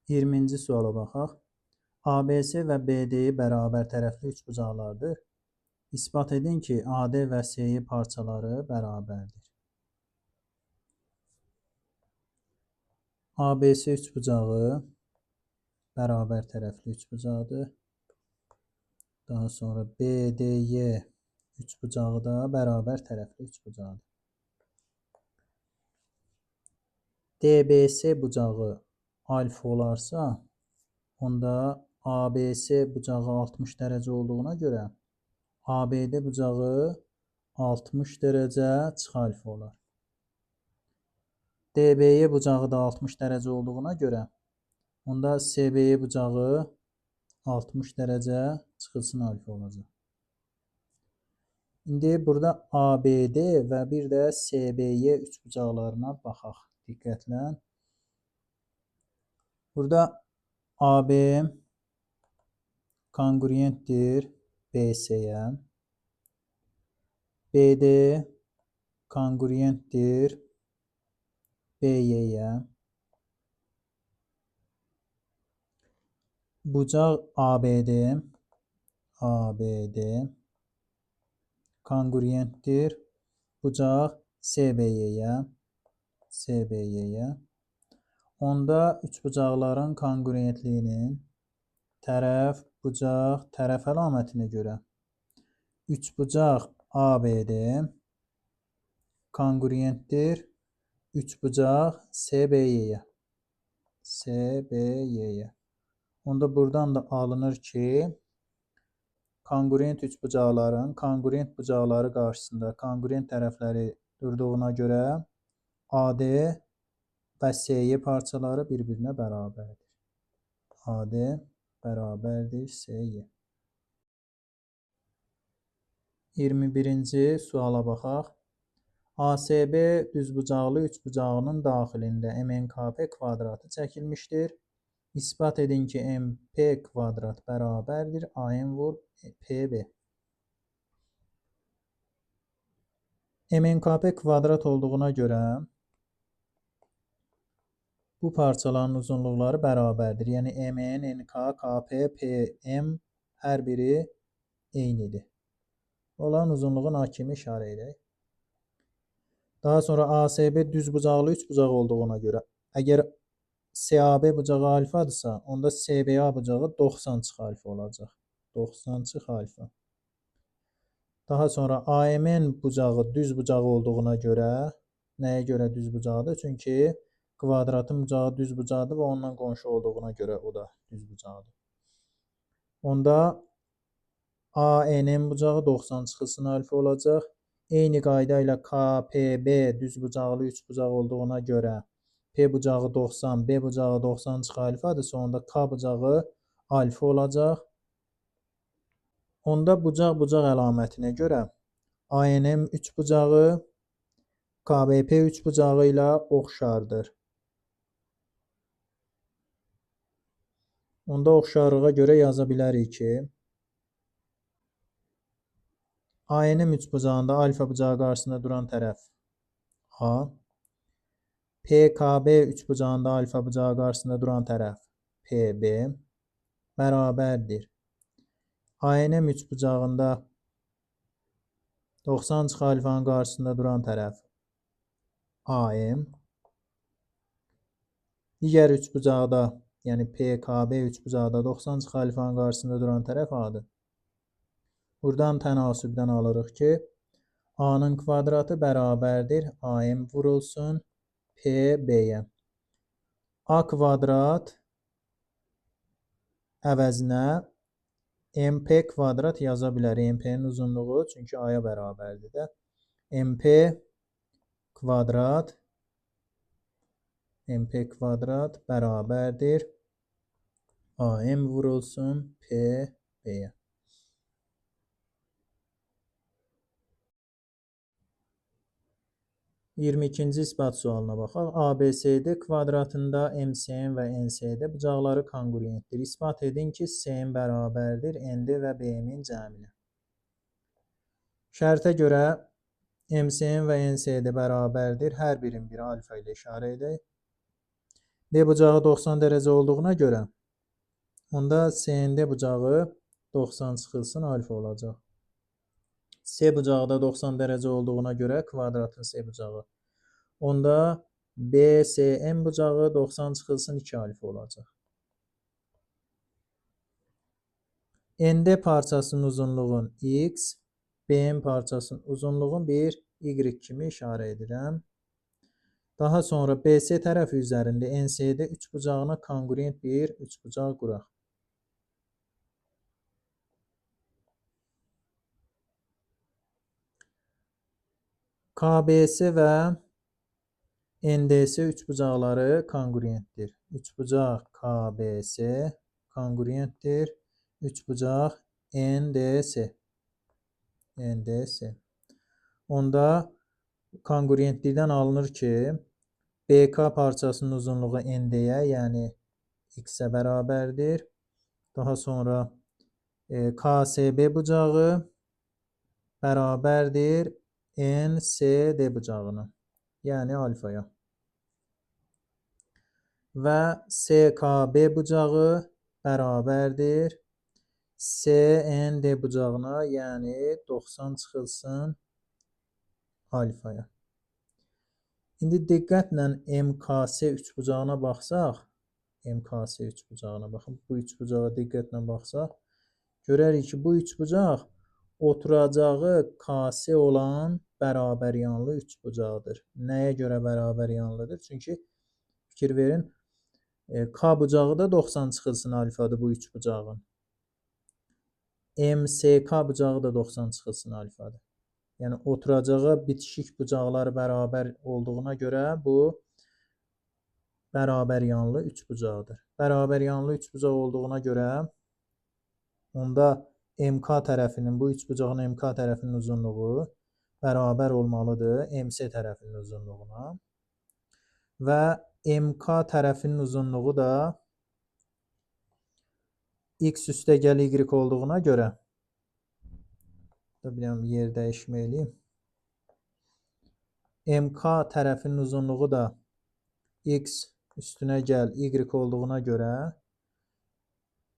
20-ci suala baxaq. ABC və BD-yi bərabər tərəfli üçbucaqlardır. İsbat edin ki, AD və CY parçaları bərabərdir. ABC üçbucağı bərabər tərəfli üçbucaqdır. Daha sonra BDY üçbucağı da bərabər tərəfli üçbucaqdır. DBS bucağı alfa olarsa, onda ABC bucağı 60 dərəcə olduğuna görə ABD bucağı 60 dərəcə çıx alfa olar. DBY bucağı da 60 dərəcə olduğuna görə onda CBY bucağı 60 dərəcə çıxılsın alfa olacaq. İndi burada ABD və bir də CBY üçbucaqlarına baxaq diqqətlə. Burada AB konqruentdir BC-yə. BD konqruentdir BY-yə. Bucaq ABD konqruentdir bucaq CBY-yə. Onda üçbucaqların konqruentliyinin tərəf əlamətinə görə üçbucaq ABD konqruentdir üçbucaq CBY-yə. Onda buradan da alınır ki, konqruent üçbucaqların konqruent bucaqları qarşısında konqruent tərəfləri durduğuna görə AD və CY parçaları bir-birinə bərabərdir. AD bərabərdir CY. 21-ci suala baxaq. ASB düzbucaqlı üçbucağının daxilində MNKP kvadratı çəkilmişdir. İsbat edin ki, MP kvadrat bərabərdir AM vur PB. MNKP kvadrat olduğuna görə bu parçaların uzunluqları bərabərdir. Yəni MN, NK, KP, PM hər biri eynidir. Olan uzunluğun A kimi işarə edək. Daha sonra ASB düzbucaqlı üçbucaq olduğuna görə əgər CAB bucağı alfadırsa, onda CBA bucağı 90 çıx alfa olacaq. 90 çıx alfa. Daha sonra AMN bucağı düz bucağı olduğuna görə, nəyə görə düz bucaqdır? Çünki kvadratın bucağı düz bucaqdır və ondan qonşu olduğuna görə o da düz bucaqdır. Onda ANM bucağı 90 çıxılsın alfa olacaq. Eyni qayda ilə KPB düz bucaqlı üçbucaq olduğuna görə P bucağı 90, B bucağı 90 çıx alfadırsa, onda K bucağı alfa olacaq. Onda bucaq əlamətinə görə ANM üçbucağı KBP üçbucağı ilə oxşardır. Onda oxşarlığa görə yaza bilərik ki, ANM üçbucağında alfa bucağı qarşısında duran tərəf A, PKB üçbucağında alfa bucağı qarşısında duran tərəf PB bərabərdir. ANM üçbucağında 90 çıx alfanın qarşısında duran tərəf AM. Digər üçbucaqda, yəni PKB üçbucaqda 90 çıx alfanın qarşısında duran tərəf A-dır. Buradan tənasübdən alırıq ki, A-nın kvadratı bərabərdir AM vurulsun PB-yə. A kvadrat əvəzinə MP kvadrat yaza bilər. MP-nin uzunluğu çünki A-ya bərabərdir də. MP kvadrat bərabərdir AM vurulsun PB-yə. 22-ci isbat sualına baxaq. ABCD kvadratında MCN və NCD bucaqları konqruentdir. İsbat edin ki, CN bərabərdir ND və BM-in cəminə. Şərtə görə MCN və NCD bərabərdir. Hər birin biri alfa ilə işarə edək. D bucağı 90 dərəcə olduğuna görə onda C-nin D bucağı 90 çıxılsın alfa olacaq. C bucağı da 90 dərəcə olduğuna görə kvadratın C bucağı. Onda BCM bucağı 90 çıxılsın 2 alfa olacaq. ND parçasının uzunluğun X, BM parçasının uzunluğun 1, Y kimi işarə edirəm. Daha sonra BC tərəfi üzərində NC'də 3 bucağına kongruent bir 3 bucaq quraq. KBS və NDS 3 bucaqları kongruentdir. 3 bucaq KBS kongruentdir. 3 bucaq NDS. NDS. Onda kongruentlikdən alınır ki, BK parçasının uzunluğu ND-yə, yəni X-ə bərabərdir. Daha sonra KSB bucağı bərabərdir NCD bucağına, yəni alfaya. Və SKB bucağı bərabərdir CND bucağına, yəni 90 çıxılsın alfaya. İndi diqqətlə MKS 3 bucağına baxsaq, MKS 3 bucağına baxın, bu 3 bucağa diqqətlə baxsaq, görərik ki, bu 3 bucaq oturacağı KS olan bərabər yanlı 3 bucaqdır. Nəyə görə bərabər yanlıdır? Çünki fikir verin, K bucağı da 90 çıxılsın alfadır bu 3 bucağın. MSK bucağı da 90 çıxılsın alfadır. Yəni oturacağı bitişik bucaqlar bərabər olduğuna görə bu bərabər yanlı 3 bucaqdır. Bərabər yanlı 3 bucaq olduğuna görə onda MK tərəfinin, bu 3 bucağın MK tərəfinin uzunluğu bərabər olmalıdır MC tərəfinin uzunluğuna. Və MK tərəfinin uzunluğu da X üstə gəl Y olduğuna görə biləm, yer dəyişmə eləyim. MK tərəfinin uzunluğu da X üstünə gəl Y olduğuna görə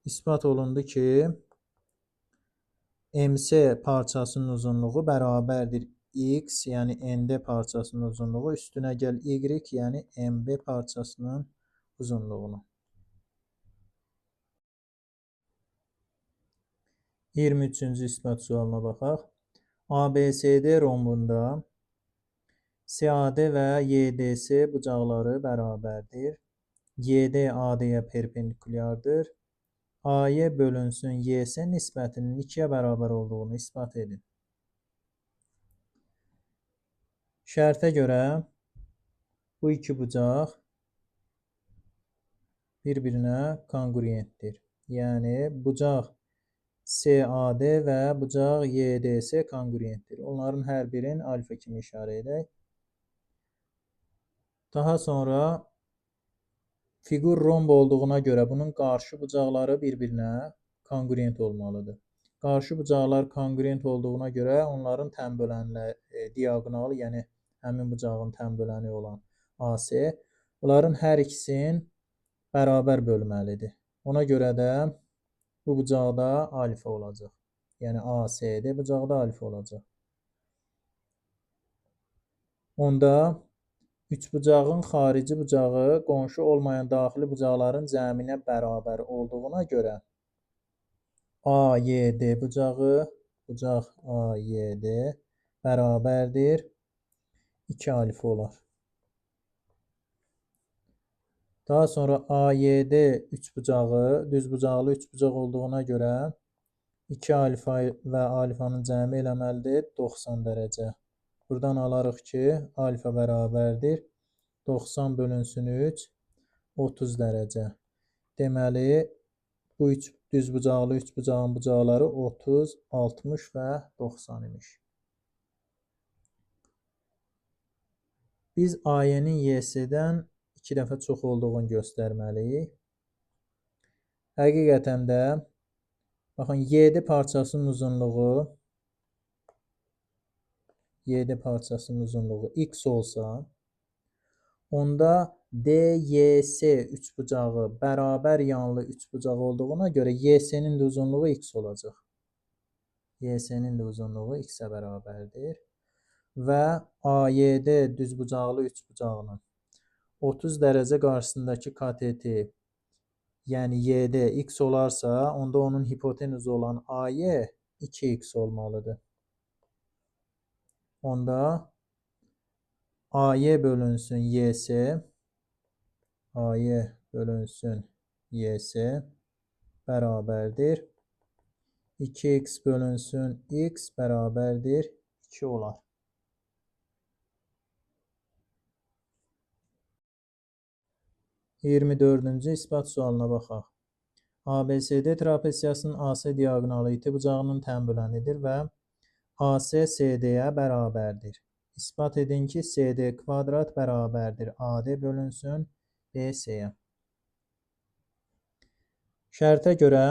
isbat olundu ki, MC parçasının uzunluğu bərabərdir X, yəni ND parçasının uzunluğu üstünə gəl Y, yəni MB parçasının uzunluğuna. 23-cü isbat sualına baxaq. ABCD rombunda CAD və YDS bucaqları bərabərdir. YD AD-yə perpendikulyardır. AY bölünsün YS nisbətinin 2-yə bərabər olduğunu isbat edin. Şərtə görə bu iki bucaq bir-birinə kongruentdir. Yəni bucaq CAD və bucaq YDS kongruentdir. Onların hər birini alfa kimi işarə edək. Daha sonra fiqur romb olduğuna görə bunun qarşı bucaqları bir-birinə kongruent olmalıdır. Qarşı bucaqlar kongruent olduğuna görə onların tən bölənləri diaqonalı, yəni həmin bucağın tən böləni olan AC, bunların hər ikisini bərabər bölməlidir. Ona görə də bu bucaqda alfa olacaq. Yəni ACD bucaqda alfa olacaq. Onda üç bucağın xarici bucağı qonşu olmayan daxili bucaqların cəminə bərabər olduğuna görə AYD bucağı, bucaq AYD bərabərdir 2 alfa olar. Daha sonra AYD 3 bucağı, düz bucaqlı 3 bucaq olduğuna görə 2 alfa və alfanın cəmi eləməlidir 90 dərəcə. Buradan alarıq ki, alfa bərabərdir 90 bölünsün 3, 30 dərəcə. Deməli, bu üç düz bucaqlı 3 bucağın bucaqları 30, 60 və 90 imiş. Biz AY-nin YS-dən 2 dəfə çox olduğunu göstərməliyik. Həqiqətən də baxın, YD parçasının uzunluğu X olsa, onda DYS üçbucağı bərabər yanlı üçbucaq olduğuna görə YS-nin də uzunluğu x olacaq. YS-nin də uzunluğu x-ə bərabərdir. Və AYD düzbucaqlı üçbucağının 30 dərəcə qarşısındakı kateti, yəni YD x olarsa, onda onun hipotenuzu olan AY 2x olmalıdır. Onda AY bölünsün YS, AY bölünsün YS bərabərdir 2x bölünsün x bərabərdir 2 olar. Iyirmi dördüncü isbat sualına baxaq. ABCD trapesiyasının AC diaqonalı iti bucağının tənbülənidir və AC CD-yə bərabərdir. İsbat edin ki, CD kvadrat bərabərdir AD bölünsün BC-yə. Şərtə görə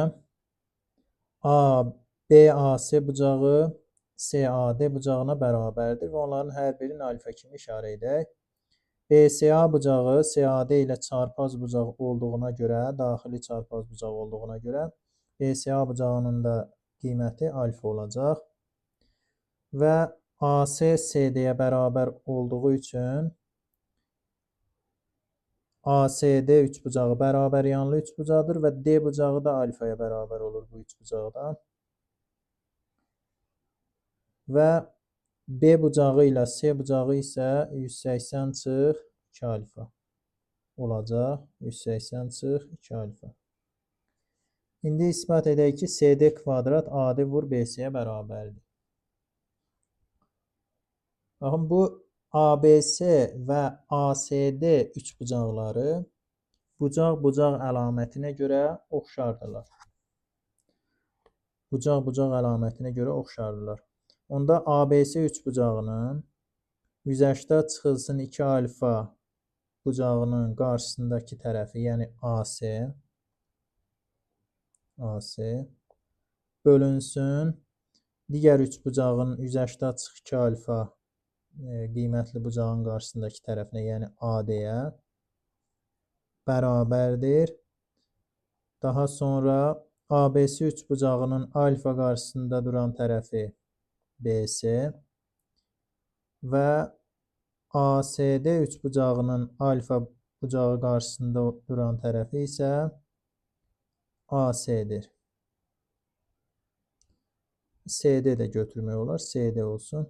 BAC bucağı CAD bucağına bərabərdir və onların hər birini alfa kimi işarə edək. BCA bucağı CAD ilə çarpaz bucaq olduğuna görə, daxili çarpaz bucaq olduğuna görə BCA bucağının da qiyməti alfa olacaq. Və AC CD-yə bərabər olduğu üçün ACD üçbucağı bərabər yanlı üçbucaqdır və D bucağı da alfaya bərabər olur bu üçbucaqda. Və B bucağı ilə C bucağı isə 180 çıx 2 alfa olacaq. 180 çıx 2 alfa. İndi isbat edək ki, CD kvadrat AD vur BC-yə bərabərdir. Baxın, bu ABC və ACD üçbucaqları bucaq-bucaq əlamətinə görə oxşardırlar. Bucaq-bucaq əlamətinə görə oxşardırlar. Onda ABC üçbucağının 180 çıxılsın 2 alfa bucağının qarşısındakı tərəfi, yəni AC bölünsün digər üçbucağın 180 çıx 2 alfa qiymətli bucağın qarşısındakı tərəfinə, yəni AD-yə bərabərdir. Daha sonra ABC üçbucağının alfa qarşısında duran tərəfi BC və ACD üçbucağının alfa bucağı qarşısında duran tərəfi isə AC-dir. CD də götürmək olar, CD olsun.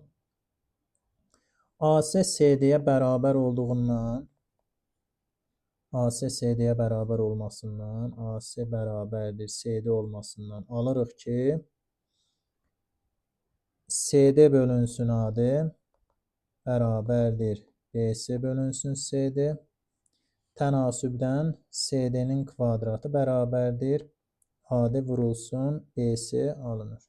AC CD-yə bərabər olduğundan, AC CD-yə bərabər olmasından, AC bərabərdir CD olmasından alırıq ki, CD bölünsün AD bərabərdir BC bölünsün CD. Tənasübdən CD-nin kvadratı bərabərdir AD vurulsun BC alınır.